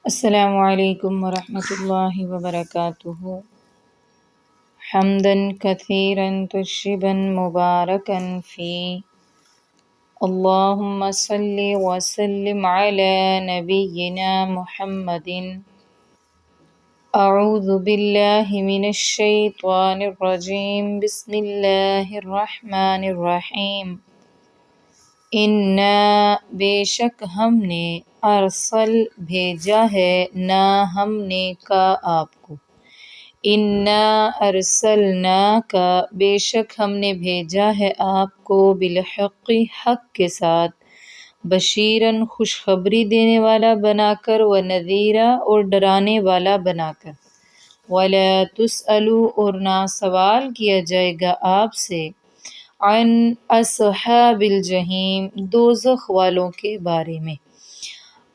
السلام علیکم ورحمۃ اللہ وبرکاتہ حمدا کثیرا طیبا مبارکا فی اللہم صلی وسلم علی نبینا محمد اعوذ باللہ من الشیطان الرجیم بسم اللہ الرحمن الرحیم انا بے شک ہم نے ارسل بھیجا ہے نہ ہم نے کا آپ کو انا ارسلنا کا بے شک ہم نے بھیجا ہے آپ کو بالحق حق کے ساتھ بشیرن خوشخبری دینے والا بنا کر و نذیرا اور ڈرانے والا بنا کر ولا تسألوا اور نہ سوال کیا جائے گا آپ سے عن اصحاب الجحیم دوزخ والوں کے بارے میں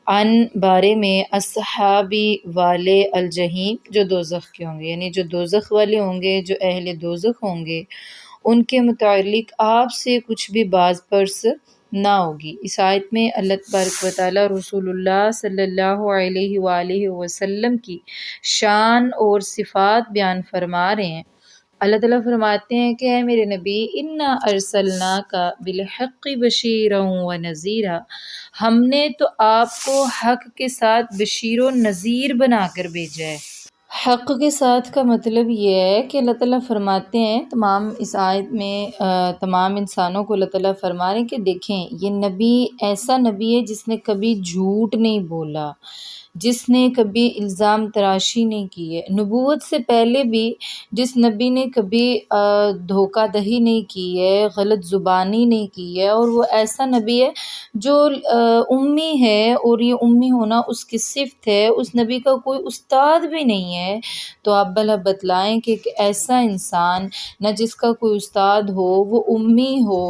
عن بارے میں اصحابی والے الجحیم جو دوزخ کے ہوں گے، یعنی جو دوزخ والے ہوں گے، جو اہل دوزخ ہوں گے، ان کے متعلق آپ سے کچھ بھی باز پرس نہ ہوگی۔ اس آیت میں اللہ تبارک و تعالیٰ رسول اللہ صلی اللہ علیہ وآلہ وسلم کی شان اور صفات بیان فرما رہے ہیں۔ اللہ تعالیٰ فرماتے ہیں کہ اے میرے نبی انا ارسلناک بالحق بشیرا و نذیرا، ہم نے تو آپ کو حق کے ساتھ بشیر و نذیر بنا کر بھیجا ہے۔ حق کے ساتھ کا مطلب یہ ہے کہ اللہ تعالیٰ فرماتے ہیں تمام اس آیت میں تمام انسانوں کو اللہ تعالیٰ فرما رہے ہیں کہ دیکھیں یہ نبی ایسا نبی ہے جس نے کبھی جھوٹ نہیں بولا، جس نے کبھی الزام تراشی نہیں کی ہے۔ نبوت سے پہلے بھی جس نبی نے کبھی دھوکہ دہی نہیں کی ہے، غلط زبانی نہیں کی ہے، اور وہ ایسا نبی ہے جو امی ہے، اور یہ امی ہونا اس کی صفت ہے، اس نبی کا کوئی استاد بھی نہیں ہے۔ تو آپ بھلا بتلائیں کہ ایک ایسا انسان نہ جس کا کوئی استاد ہو، وہ امی ہو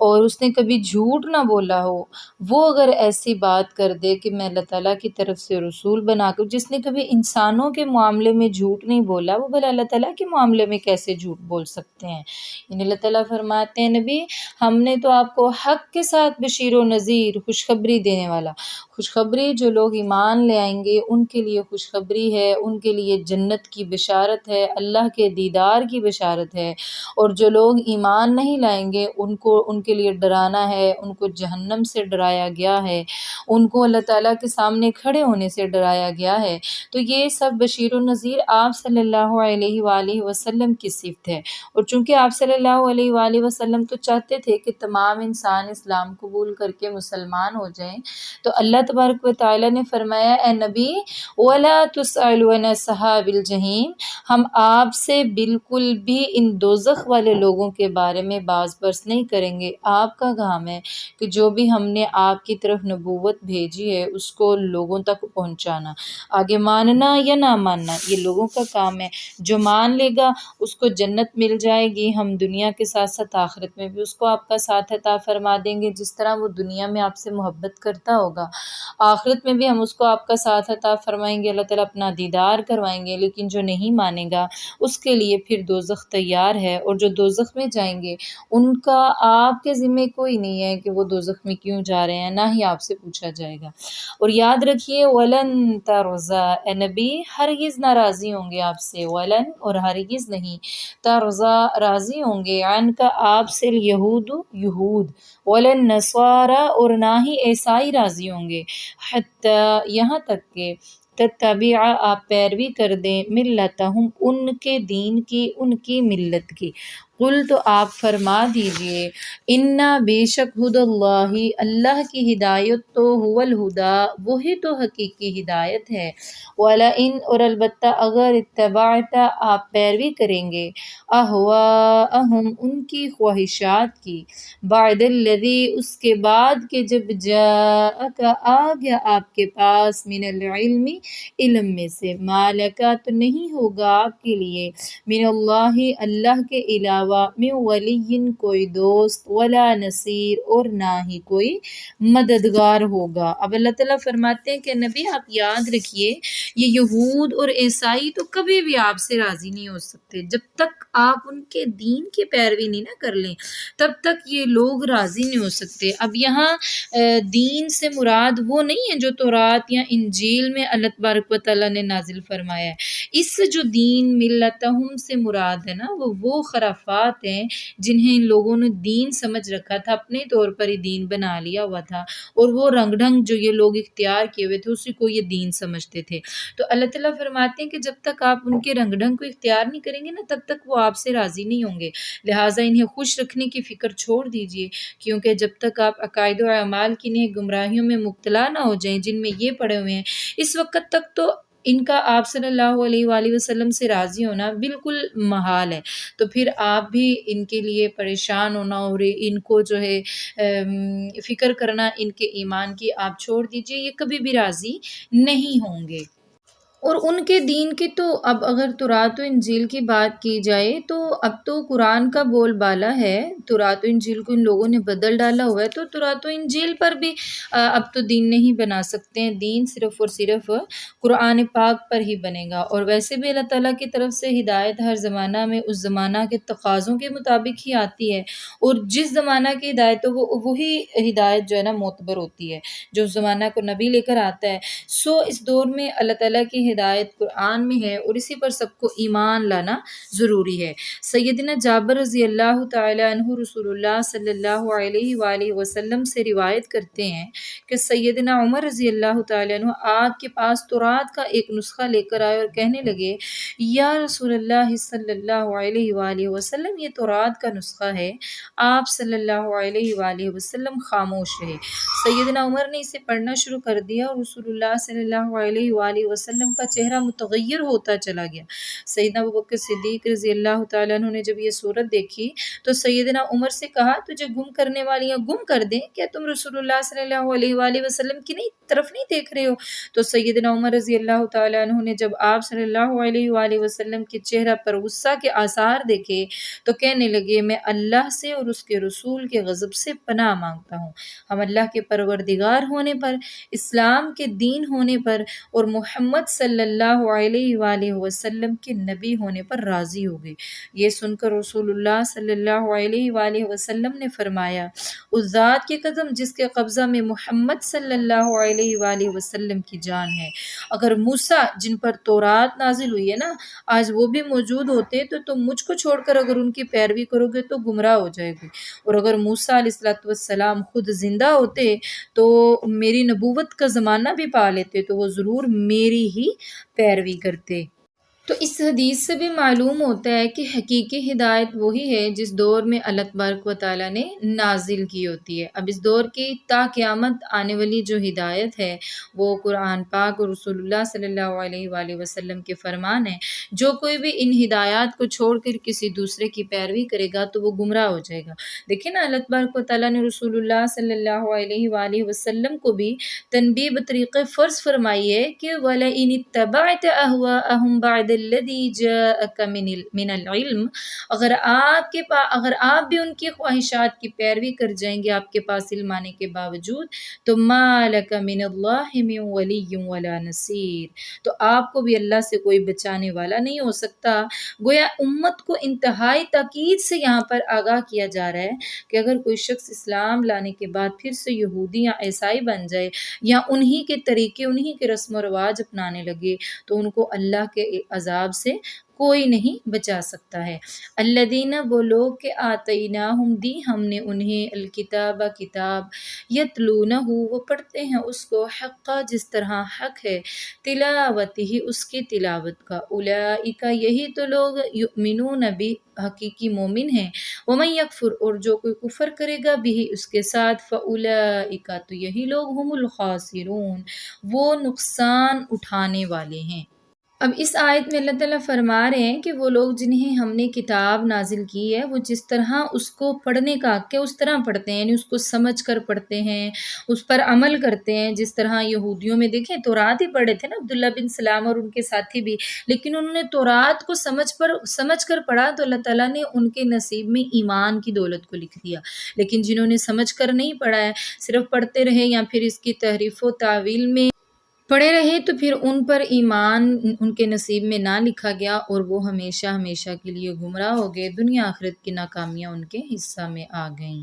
اور اس نے کبھی جھوٹ نہ بولا ہو، وہ اگر ایسی بات کر دے کہ میں اللہ تعالیٰ کی طرف سے رسول بنا کر، جس نے کبھی انسانوں کے معاملے میں جھوٹ نہیں بولا، وہ بھلا اللہ تعالیٰ کے معاملے میں کیسے جھوٹ بول سکتے ہیں؟ یعنی اللہ تعالیٰ فرماتے ہیں نبی ہم نے تو آپ کو حق کے ساتھ بشیر و نذیر خوشخبری دینے والا، خوشخبری جو لوگ ایمان لے آئیں گے ان کے لیے خوشخبری ہے، ان کے لیے جنت کی بشارت ہے، اللہ کے دیدار کی بشارت ہے، اور جو لوگ ایمان نہیں لائیں گے ان کے لیے ڈرانا ہے، ان کو جہنم سے ڈرایا گیا ہے، ان کو اللہ تعالیٰ کے سامنے کھڑے ہونے سے ڈرایا گیا ہے۔ تو یہ سب بشیر و نذیر آپ صلی اللہ علیہ وآلہ وسلم کی صفت ہے، اور چونکہ آپ صلی اللہ علیہ وآلہ وسلم تو چاہتے تھے کہ تمام انسان اسلام قبول کر کے مسلمان ہو جائیں، تو اللہ تبارک و تعالیٰ نے فرمایا اے نبی وَلَا تُسْأَلُوا عَنْ أَصْحَابِ الْجَحِيمِ، ہم آپ سے بالکل بھی ان دوزخ والے لوگوں کے بارے میں باز پرس نہیں کریں گے۔ آپ کا کام ہے کہ جو بھی ہم نے آپ کی طرف نبوت بھیجی ہے اس کو لوگوں تک پہنچانا، آگے ماننا یا نہ ماننا یہ لوگوں کا کام ہے۔ جو مان لے گا اس کو جنت مل جائے گی، ہم دنیا کے ساتھ ساتھ آخرت میں بھی اس کو آپ کا ساتھ عطا فرما دیں گے، جس طرح وہ دنیا میں آپ سے محبت کرتا ہوگا آخرت میں بھی ہم اس کو آپ کا ساتھ عطا فرمائیں گے، اللہ تعالیٰ اپنا دیدار کروائیں گے۔ لیکن جو نہیں مانے گا اس کے لیے پھر دوزخ تیار ہے، اور جو دوزخ میں جائیں گے ان کا آپ کے ذمہ کوئی نہیں ہے کہ وہ دوزخ میں کیوں جا رہے ہیں، نہ ہی آپ سے پوچھا جائے گا۔ اور یاد رکھیے وَلَن تَرْضَىٰ، اے نبی ہرگز ناراضی ہوں گے آپ سے، وَلَن اور ہرگز نہیں، تَرْضَىٰ راضی ہوں گے، عَنْکَ آپ سے، الْيَهُودُ یہود، وَلَن نَّصَارَىٰ اور نہ ہی عیسائی راضی ہوں گے، حتیٰ یہاں تک کہ تتبع آپ پیروی کر دیں، ملتہم ان کے دین کی، ان کی ملت کی۔ قل تو آپ فرما دیجئے انا بے شک ہدی اللہ، اللہ کی ہدایت تو هو الہدی وہی تو حقیقی ہدایت ہے، وَلَئِن اور البتہ اگر اتبعت آپ پیروی کریں گے، اہواءہم ان کی خواہشات کی، بعد الذی اس کے بعد کہ جب جاءک آ گیا آپ کے پاس، من العلم علم میں سے، مالک تو نہیں ہوگا آپ کے لیے، من اللہ اللہ کے علاوہ، علاوہ من ولی کوئی دوست ولا نصیر اور نہ ہی کوئی مددگار ہوگا۔ اب اللہ تعالیٰ فرماتے ہیں کہ نبی آپ یاد رکھیے یہ یہود اور عیسائی تو کبھی بھی آپ سے راضی نہیں ہو سکتے، جب تک آپ ان کے دین کی پیروی نہیں نہ کر لیں تب تک یہ لوگ راضی نہیں ہو سکتے۔ اب یہاں دین سے مراد وہ نہیں ہے جو تورات یا انجیل میں اللہ تبارک و تعالیٰ نے نازل فرمایا ہے، اس سے جو دین ملتہم سے مراد ہے نا وہ خرافات ہیں جنہیں ان لوگوں نے دین سمجھ رکھا تھا، اپنے طور پر ہی دین بنا لیا ہوا تھا، اور وہ رنگ ڈھنگ جو یہ لوگ اختیار کیے ہوئے تھے اسی کو یہ دین سمجھتے تھے۔ تو اللہ تعالیٰ فرماتے ہیں کہ جب تک آپ ان کے رنگ ڈھنگ کو اختیار نہیں کریں گے نا تب تک وہ آپ سے راضی نہیں ہوں گے، لہٰذا انہیں خوش رکھنے کی فکر چھوڑ دیجئے، کیونکہ جب تک آپ عقائد و اعمال کی انہیں گمراہیوں میں مبتلا نہ ہو جائیں جن میں یہ پڑے ہوئے ہیں، اس وقت تک تو ان کا آپ صلی اللہ علیہ وآلہ وسلم سے راضی ہونا بالکل محال ہے۔ تو پھر آپ بھی ان کے لیے پریشان ہونا اور ان کو جو ہے فکر کرنا ان کے ایمان کی آپ چھوڑ دیجئے، یہ کبھی بھی راضی نہیں ہوں گے۔ اور ان کے دین کی تو اب اگر تورات و انجیل کی بات کی جائے تو اب تو قرآن کا بول بالا ہے، تورات و انجیل کو ان لوگوں نے بدل ڈالا ہوا ہے، تو تورات و انجیل پر بھی اب تو دین نہیں بنا سکتے ہیں، دین صرف اور صرف قرآن پاک پر ہی بنے گا۔ اور ویسے بھی اللہ تعالیٰ کی طرف سے ہدایت ہر زمانہ میں اس زمانہ کے تقاضوں کے مطابق ہی آتی ہے، اور جس زمانہ کی ہدایت ہو وہی ہدایت جو ہے نا معتبر ہوتی ہے جو اس زمانہ کو نبی لے کر آتا ہے۔ اس دور میں اللہ تعالیٰ کی ہدایت قرآن میں ہے اور اسی پر سب کو ایمان لانا ضروری ہے۔ سیدنا جابر رضی اللہ تعالیٰ عنہ رسول اللہ صلی اللہ علیہ وآلہ وسلم سے روایت کرتے ہیں کہ سیدنا عمر رضی اللہ تعالیٰ عنہ آپ کے پاس تورات کا ایک نسخہ لے کر آئے اور کہنے لگے یا رسول اللہ صلی اللہ علیہ وآلہ وسلم یہ تورات کا نسخہ ہے۔ آپ صلی اللہ علیہ وآلہ وسلم خاموش رہے۔ سیدنا عمر نے اسے پڑھنا شروع کر دیا اور رسول اللہ صلی اللہ علیہ وآلہ وسلم کا چہرہ متغیر ہوتا چلا گیا۔ سیدنا ابوبکر صدیق رضی اللہ تعالیٰ عنہ نے جب یہ صورت دیکھی تو سیدنا عمر سے کہا تجھے گم کرنے والیاں گم کر دیں، کیا تم رسول اللہ صلی اللہ علیہ وآلہ وسلم کی طرف نہیں دیکھ رہے ہو؟ تو سیدنا عمر رضی اللہ تعالیٰ عنہ نے جب آپ صلی اللہ علیہ وآلہ وسلم کے چہرہ پر غصہ کے آثار دیکھے تو کہنے لگے میں اللہ سے اور اس کے رسول کے غضب سے پناہ مانگتا ہوں۔ ہم اللہ کے پروردگار ہونے پر، اسلام کے دین ہونے پر اور محمد صلی اللہ علیہ وآلہ وسلم کے نبی ہونے پر راضی ہو گئے۔ یہ سن کر رسول اللہ صلی اللہ علیہ وآلہ وسلم نے فرمایا اس ذات کی قسم جس کے قبضہ میں محمد صلی اللہ علیہ وآلہ وسلم کی جان ہے، اگر موسیٰ جن پر تورات نازل ہوئی ہے نا آج وہ بھی موجود ہوتے تو تم مجھ کو چھوڑ کر اگر ان کی پیروی کرو گے تو گمراہ ہو جائے گے، اور اگر موسیٰ علیہ السلام خود زندہ ہوتے تو میری نبوت کا زمانہ بھی پا لیتے تو وہ ضرور میری ہی پیروی کرتے۔ تو اس حدیث سے بھی معلوم ہوتا ہے کہ حقیقی ہدایت وہی ہے جس دور میں اللہ تبارک و تعالیٰ نے نازل کی ہوتی ہے۔ اب اس دور کی تا قیامت آنے والی جو ہدایت ہے وہ قرآن پاک اور رسول اللہ صلی اللہ علیہ وآلہ وسلم کے فرمان ہیں۔ جو کوئی بھی ان ہدایات کو چھوڑ کر کسی دوسرے کی پیروی کرے گا تو وہ گمراہ ہو جائے گا۔ دیکھیں نا اللہ تبارک و تعالیٰ نے رسول اللہ صلی اللہ علیہ وآلہ وسلم کو بھی تنبیہ بطریق فرض فرمائی ہے کہ وَلَئِنِ اتَّبَعْتَ أَهْوَاءَهُمْ بَعْدَ الَّذِي جَاءَكَ مِنَ الْعِلْمِ اگر آپ بھی ان کی خواہشات کی پیروی کر جائیں گے آپ کے پاس علم آنے کے باوجود تو مَا لَكَ مِنَ اللَّهِ مِنْ وَلِيٍّ وَلَا نَصِيرٍ، تو آپ کو بھی اللہ سے کوئی بچانے والا نہیں ہو سکتا۔ گویا امت کو انتہائی تاکید سے یہاں پر آگاہ کیا جا رہا ہے کہ اگر کوئی شخص اسلام لانے کے بعد پھر سے یہودی یا عیسائی بن جائے یا انہی کے طریقے انہی کے رسم و رواج اپنانے لگے تو ان کو اللہ کے عذاب سے کوئی نہیں بچا سکتا ہے۔ الذین وہ لوگ کہ آتیناہم دی ہم نے انہیں الکتاب کتاب، یتلونہ وہ پڑھتے ہیں اس کو حق جس طرح حق ہے، تلاوت ہی اس کی تلاوت کا، اولئک یہی تو لوگ یؤمنون بھی حقیقی مومن ہیں، ومن یکفر اور جو کوئی کفر کرے گا بھی اس کے ساتھ، فاولئک تو یہی لوگ ہم الخاسرون وہ نقصان اٹھانے والے ہیں۔ اب اس آیت میں اللہ تعالیٰ فرما رہے ہیں کہ وہ لوگ جنہیں ہم نے کتاب نازل کی ہے وہ جس طرح اس کو پڑھنے کا کہ اس طرح پڑھتے ہیں، یعنی اس کو سمجھ کر پڑھتے ہیں، اس پر عمل کرتے ہیں، جس طرح یہودیوں میں دیکھیں تورات ہی پڑھے تھے نا عبداللہ بن سلام اور ان کے ساتھی بھی، لیکن انہوں نے تورات کو سمجھ کر پڑھا تو اللہ تعالیٰ نے ان کے نصیب میں ایمان کی دولت کو لکھ دیا۔ لیکن جنہوں نے سمجھ کر نہیں پڑھا ہے، صرف پڑھتے رہے یا پھر اس کی تحریف و تعویل میں پڑے رہے، تو پھر ان پر ایمان ان کے نصیب میں نہ لکھا گیا اور وہ ہمیشہ ہمیشہ کے لیے گمراہ ہو گئے، دنیا آخرت کی ناکامیاں ان کے حصہ میں آ گئیں۔